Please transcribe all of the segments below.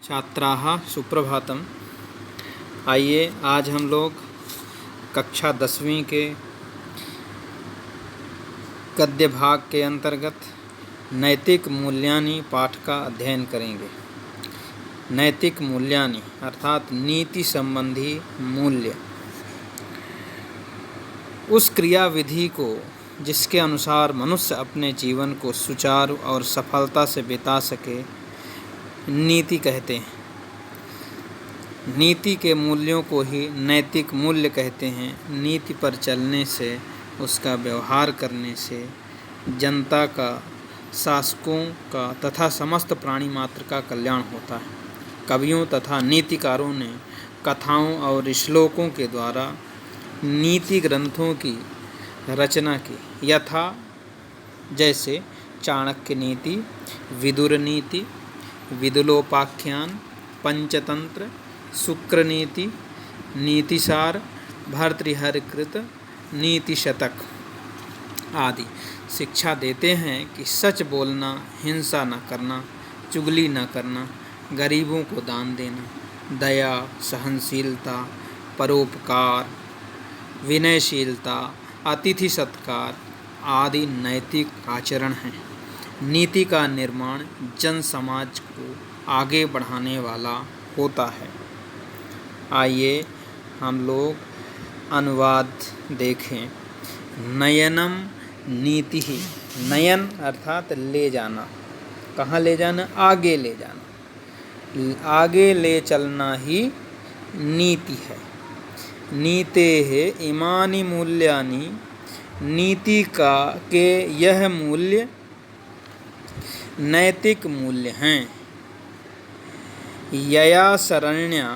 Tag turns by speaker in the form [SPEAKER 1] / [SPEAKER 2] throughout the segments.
[SPEAKER 1] छात्राः सुप्रभातम। आइए आज हम लोग कक्षा 10वीं के गद्य भाग के अंतर्गत नैतिक मूल्यानि पाठ का अध्ययन करेंगे। नैतिक मूल्यानि अर्थात नीति संबंधी मूल्य, उस क्रियाविधि को जिसके अनुसार मनुष्य अपने जीवन को सुचारू और सफलता से बिता सके, नीति कहते हैं। नीति के मूल्यों को ही नैतिक मूल्य कहते हैं। नीति पर चलने से, उसका व्यवहार करने से जनता का, शासकों का तथा समस्त प्राणी मात्र का कल्याण होता है। कवियों तथा नीतिकारों ने कथाओं और श्लोकों के द्वारा नीति ग्रंथों की रचना की, यथा जैसे चाणक्य नीति, विदुर नीति, विदुलोपाख्यान, पंचतंत्र, शुक्र नीति, नीतिसार, भर्तृहरिकृत, नीति शतक आदि शिक्षा देते हैं कि सच बोलना, हिंसा न करना, चुगली न करना, गरीबों को दान देना, दया, सहनशीलता, परोपकार, विनयशीलता, अतिथि सत्कार आदि नैतिक आचरण हैं। नीति का निर्माण जन समाज को आगे बढ़ाने वाला होता है। आइए हम लोग अनुवाद देखें। नयनम नीति ही, नयन अर्थात ले जाना, कहाँ ले जाना? आगे ले जाना, आगे ले चलना ही नीति है। नीतेः इमानि मूल्यानि, नीति का के यह मूल्य नैतिक मूल्य हैं। यया शरण्या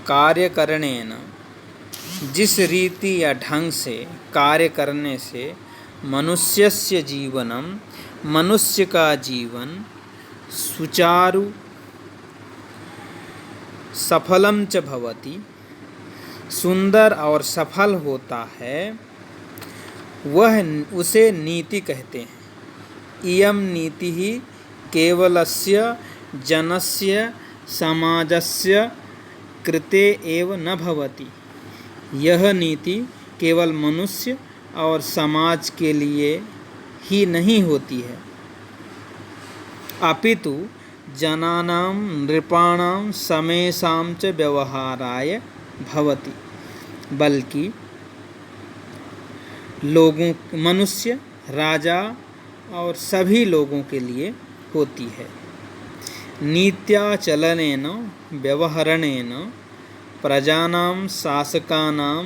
[SPEAKER 1] कार्यकरणेन, जिस रीति या ढंग से कार्य करने से मनुष्यस्य जीवनम, मनुष्य का जीवन सुचारू सफलम च भवति, सुंदर और सफल होता है, वह उसे नीति कहते हैं। इयं नीतिः केवलस्य जनस्य समाजस्य कृते एव न भवति। यह नीति केवल मनुष्य और समाज के लिए ही नहीं होती है, अपितु जनानां नृपाणां समेषां च व्यवहाराय भवति, बल्कि लोगों, मनुष्य, राजा और सभी लोगों के लिए होती है। नीत्याचलनेन व्यवहरणेन प्रजानां शासकानां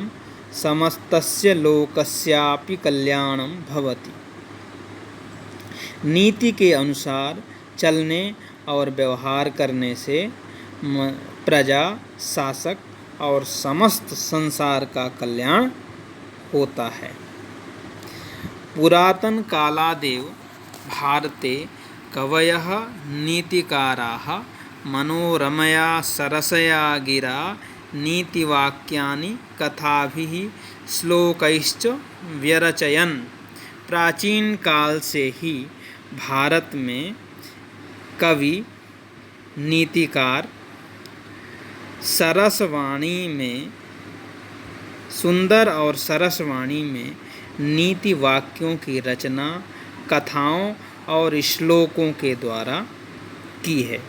[SPEAKER 1] समस्तस्य लोकस्यापि कल्याणं भवति। नीति के अनुसार चलने और व्यवहार करने से प्रजा, शासक और समस्त संसार का कल्याण होता है। पुरातन कालादेव भारते कवयः नीतिकाराः मनोरमया सरसया गिरा नीतिवाक्यानि कथाभिः श्लोकैश्च व्यरचयन्। प्राचीन काल से ही भारत में कवि, नीतिकार सरसवाणी में, सुंदर और सरसवाणी में नीति वाक्यों की रचना कथाओं और श्लोकों के द्वारा की है।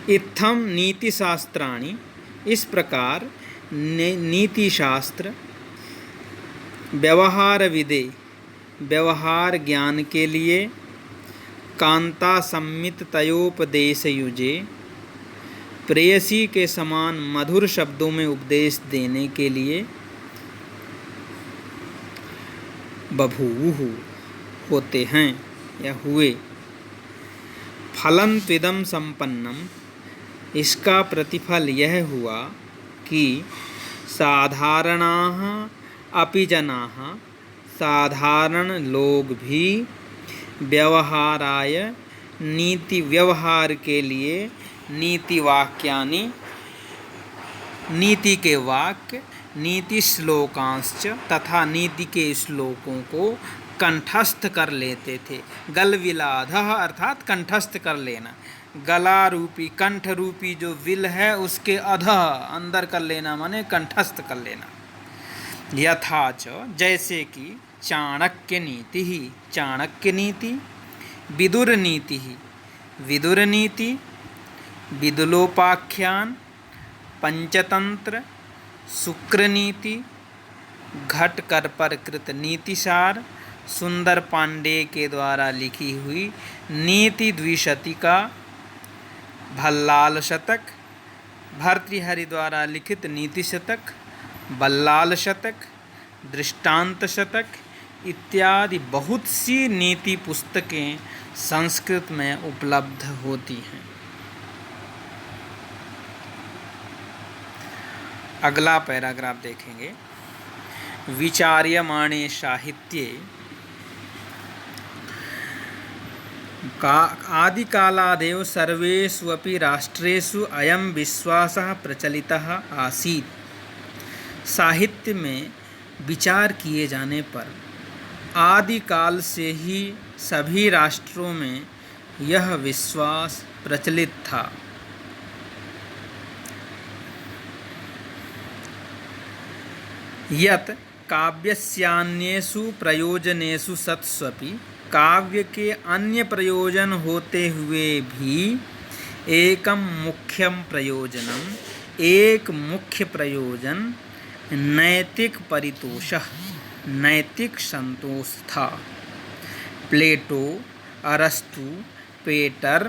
[SPEAKER 1] इत्थम नीतिशास्त्राणि, इस प्रकार नीतिशास्त्र व्यवहार विदे, व्यवहार ज्ञान के लिए, कांता सम्मित तयोपदेशयुजे, प्रेयसी के समान मधुर शब्दों में उपदेश देने के लिए, बभूवुः होते हैं या हुए। फलं त्विदं संपन्नम, इसका प्रतिफल यह हुआ कि साधारणाः अपि जनाः, साधारण लोग भी व्यवहाराय, नीति व्यवहार के लिए, नीति वाक्यानि, नीति के वाक्य, नीति श्लोकांश्च तथा नीति के श्लोकों को कंठस्थ कर लेते थे। गलविलाधः अर्थात कंठस्थ कर लेना। गला रूपी, कंठ रूपी जो विल है उसके अधः अंदर कर लेना माने कंठस्थ कर लेना। यथा च जैसे कि चाणक्य नीति ही चाणक्य नीति, विदुर नीति ही विदुर नीति, विदुलोपाख्यान, पंचतंत्र, शुक्र नीति, घट कर पर कृत नीतिसार, सुंदर पांडे के द्वारा लिखी हुई नीति द्विशतिका, भल्लाल शतक, भर्तृहरि द्वारा लिखित नीति शतक, बल्लाल शतक, दृष्टांत शतक इत्यादि बहुत सी नीति पुस्तकें संस्कृत में उपलब्ध होती हैं। अगला पैराग्राफ देखेंगे। विचार्यमाणे साहित्ये आदिकालादेव सर्वेषु अपि राष्ट्रेषु अयं विश्वासः प्रचलितः आसीत्। साहित्य में विचार किए जाने पर आदिकाल से ही सभी राष्ट्रों में यह विश्वास प्रचलित था। यत् काव्यस्यान्येषु प्रयोजनेषु सत्स्वपि, काव्य के अन्य प्रयोजन होते हुए भी एक मुख्य प्रयोजन नैतिक परितोषः, नैतिक संतोष था। प्लेटो, अरस्तु, पेटर,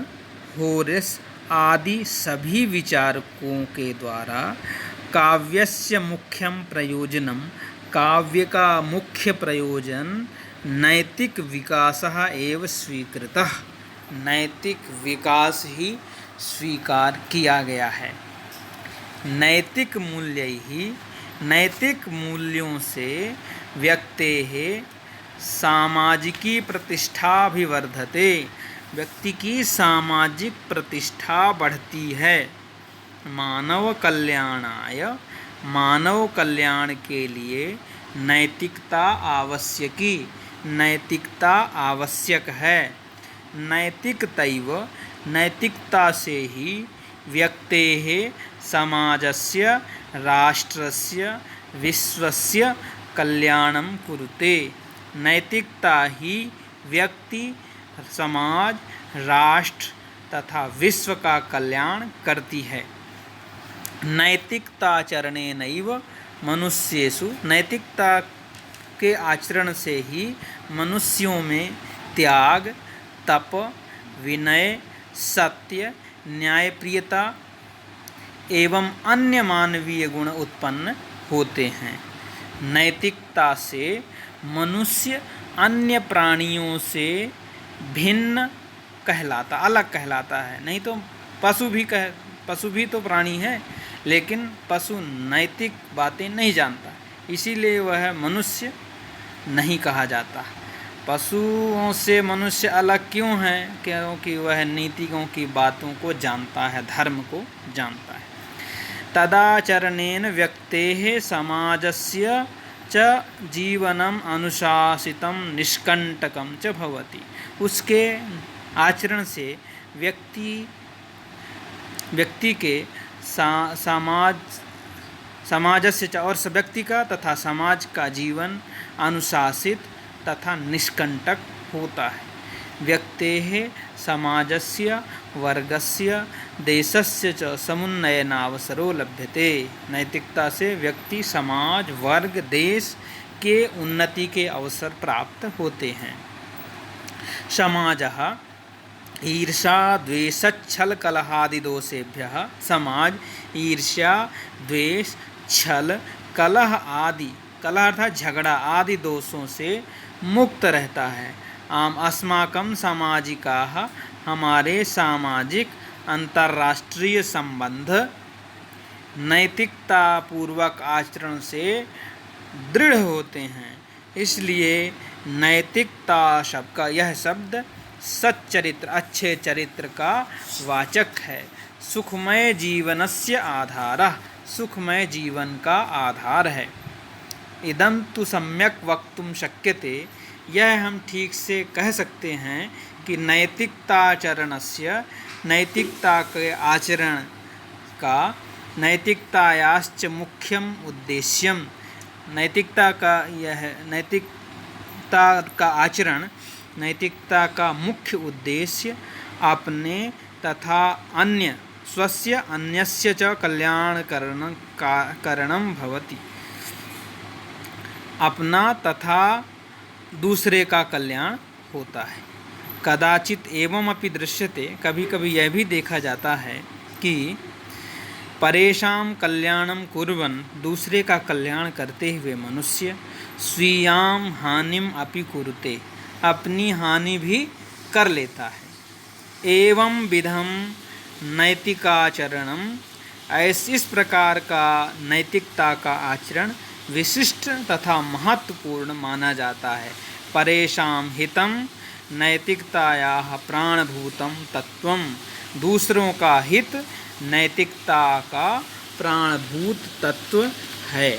[SPEAKER 1] होरेस आदि सभी विचारकों के द्वारा काव्यस्य मुख्यं प्रयोजनम, काव्य का मुख्य प्रयोजन नैतिक विकासः एव स्वीकृतः, नैतिक विकास ही स्वीकार किया गया है। नैतिक मूल्यों से व्यक्तेः सामाजिकी प्रतिष्ठाभिवर्धते, व्यक्ति की सामाजिक प्रतिष्ठा बढ़ती है। मानव कल्याण के लिए नैतिकता आवश्यक है। नैतिकता से ही व्यक्तेः समाजस्य, राष्ट्रस्य, विश्वस्य कल्याणं कुरुते। नैतिकता ही व्यक्ति, समाज, राष्ट्र तथा विश्व का कल्याण करती है। नैतिकताचरणेनैव मनुष्येषु, नैतिकता के आचरण से ही मनुष्यों में त्याग, तप, विनय, सत्य, न्यायप्रियता एवं अन्य मानवीय गुण उत्पन्न होते हैं। नैतिकता से मनुष्य अन्य प्राणियों से भिन्न कहलाता, अलग कहलाता है। नहीं तो पशु भी तो प्राणी है, लेकिन पशु नैतिक बातें नहीं जानता, इसीलिए वह मनुष्य नहीं कहा जाता। पशुओं से मनुष्य अलग क्यों है? क्योंकि वह नीतियों की बातों को जानता है, धर्म को जानता है। तदाचरणेन व्यक्तेः समाजस्य च जीवनम अनुशासितं निष्कंटकं च भवति। उसके आचरण से व्यक्ति के समाजस्य च और व्यक्ति का तथा समाज का जीवन अनुशासित तथा निष्कंटक होता है। व्यक्तेः समाजस्य, वर्गस्य, देशस्य च समुन्नयनावसरो लभ्यते। नैतिकता से व्यक्ति, समाज, वर्ग, देश के उन्नति के अवसर प्राप्त होते हैं। समाजः ईर्षा द्वेष छल कलहादि दोषेभ्यः, समाज ईर्ष्या, द्वेष, छल, कलह आदि, कलह अर्थात झगड़ा आदि दोषों से मुक्त रहता है। अस्माकं सामाजिकाः, हमारे सामाजिक अंतर्राष्ट्रीय संबंध नैतिकता पूर्वक आचरण से दृढ़ होते हैं। इसलिए नैतिकता शब्द का यह शब्द सच्चरित्र, अच्छे चरित्र का वाचक है। सुखमय जीवनस्य आधारः, सुखमय जीवन का आधार है। इदं तु सम्यक् वक्तुं शक्यते, यह हम ठीक से कह सकते हैं कि नैतिकताचरणस्य, नैतिकता के आचरण का, नैतिकतायाश्च मुख्यम उद्देश्यम, नैतिकता का आचरण, नैतिकता का मुख्य उद्देश्य अपने तथा अन्य, स्वस्य अन्यस्य च करणं भवति। अपना तथा दूसरे का कल्याण होता है। कदाचित एवमपि दृश्यते, कभी कभी यह भी देखा जाता है कि परेषां कल्याणं कुर्वन्, दूसरे का कल्याण करते हुए मनुष्य स्वीयां हानिम अपि कुरुते, अपनी हानि भी कर लेता है। एवं विधम नैतिकाचरणम, इस प्रकार का नैतिकता का आचरण विशिष्ट तथा महत्वपूर्ण माना जाता है। परेषां हितम नैतिकतायाः प्राणभूतम तत्वम, दूसरों का हित नैतिकता का प्राणभूत तत्व है।